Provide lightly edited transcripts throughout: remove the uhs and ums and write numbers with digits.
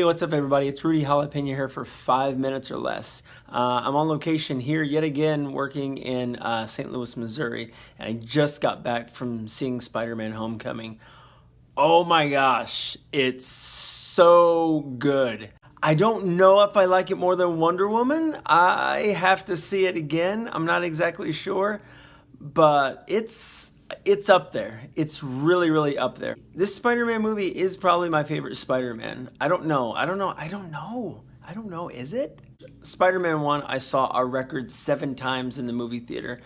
what's up everybody? It's Rudy Jalapeno here for 5 minutes or less. I'm on location here yet again working in St. Louis, Missouri, and I just got back from seeing Spider-Man Homecoming. Oh my gosh, it's so good. I don't know if I like it more than Wonder Woman. I have to see it again. I'm not exactly sure, but it's up there. It's really, really up there. This Spider-Man movie is probably my favorite Spider-Man. I don't know, is it? Spider-Man 1, I saw a record 7 times in the movie theater.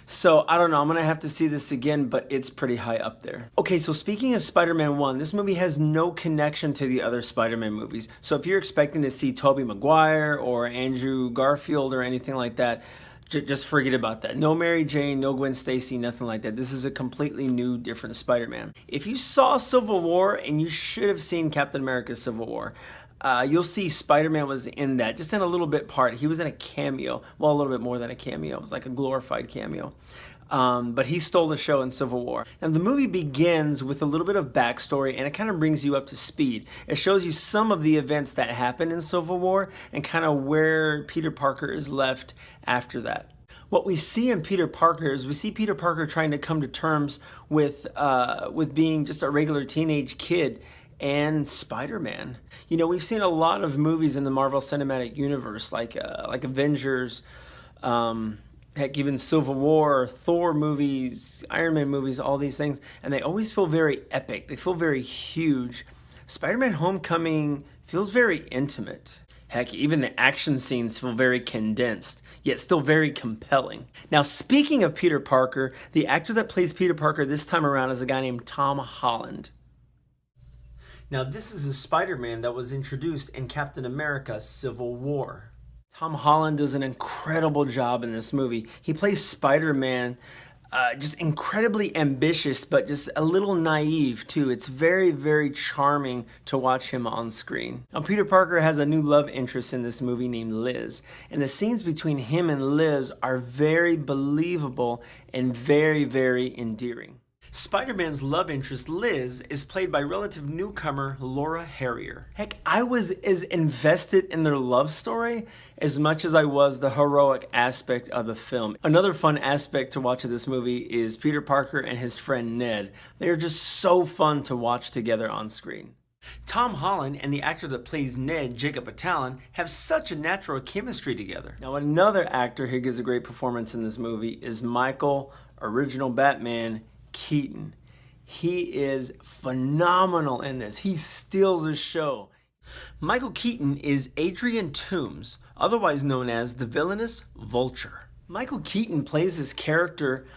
So, I don't know, I'm gonna have to see this again, but it's pretty high up there. Okay, so speaking of Spider-Man 1, this movie has no connection to the other Spider-Man movies. So if you're expecting to see Tobey Maguire or Andrew Garfield or anything like that, just forget about that. No Mary Jane, no Gwen Stacy, nothing like that. This is a completely new, different Spider-Man. If you saw Civil War, and you should have seen Captain America Civil War, you'll see Spider-Man was in that, just in a little bit part. He was in a cameo. Well, a little bit more than a cameo. It was like a glorified cameo. But he stole the show in Civil War. And the movie begins with a little bit of backstory, and it kind of brings you up to speed. It shows you some of the events that happened in Civil War and kind of where Peter Parker is left after that. What we see in Peter Parker is we see Peter Parker trying to come to terms with being just a regular teenage kid and Spider-Man. You know, we've seen a lot of movies in the Marvel Cinematic Universe, like Avengers, heck, even Civil War, Thor movies, Iron Man movies, all these things, and they always feel very epic. They feel very huge. Spider-Man Homecoming feels very intimate. Heck, even the action scenes feel very condensed, yet still very compelling. Now, speaking of Peter Parker, the actor that plays Peter Parker this time around is a guy named Tom Holland. Now, this is a Spider-Man that was introduced in Captain America Civil War. Tom Holland does an incredible job in this movie. He plays Spider-Man just incredibly ambitious, but just a little naive too. It's very, very charming to watch him on screen. Now, Peter Parker has a new love interest in this movie named Liz, and the scenes between him and Liz are very believable and very, very endearing. Spider-Man's love interest, Liz, is played by relative newcomer Laura Harrier. Heck, I was as invested in their love story as much as I was the heroic aspect of the film. Another fun aspect to watch of this movie is Peter Parker and his friend Ned. They are just so fun to watch together on screen. Tom Holland and the actor that plays Ned, Jacob Batalon, have such a natural chemistry together. Now, another actor who gives a great performance in this movie is Michael, original Batman, Keaton. He is phenomenal in this. He steals the show. Michael Keaton is Adrian Toomes, otherwise known as the villainous Vulture. Michael Keaton plays his character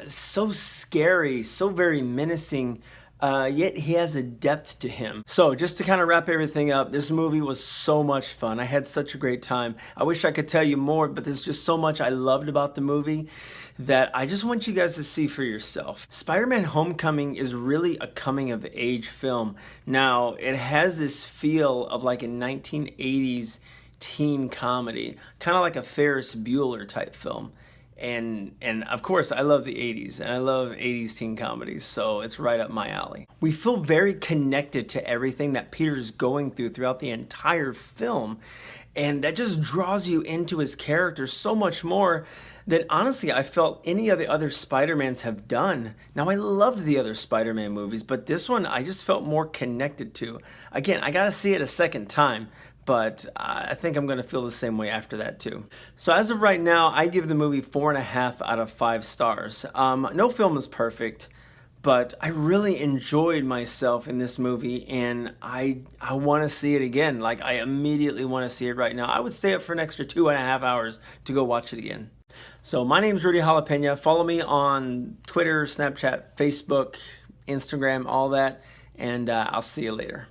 so scary, so very menacing, yet he has a depth to him. So just to kind of wrap everything up, this movie was so much fun. I had such a great time. I wish I could tell you more, but there's just so much I loved about the movie that I just want you guys to see for yourself. Spider-Man Homecoming is really a coming-of-age film. Now, it has this feel of like a 1980s teen comedy, kind of like a Ferris Bueller type film. And of course, I love the 80s, and I love 80s teen comedies, so it's right up my alley. We feel very connected to everything that Peter's going throughout the entire film, and that just draws you into his character so much more than honestly I felt any of the other Spider-Mans have done. Now, I loved the other Spider-Man movies, but this one I just felt more connected to. Again, I gotta see it a second time, but I think I'm gonna feel the same way after that too. So as of right now, I give the movie 4.5 out of 5 stars. No film is perfect, but I really enjoyed myself in this movie, and I want to see it again. Like, I immediately want to see it right now. I would stay up for an extra 2.5 hours to go watch it again. So my name's Rudy Jalapeno. Follow me on Twitter, Snapchat, Facebook, Instagram, all that, and I'll see you later.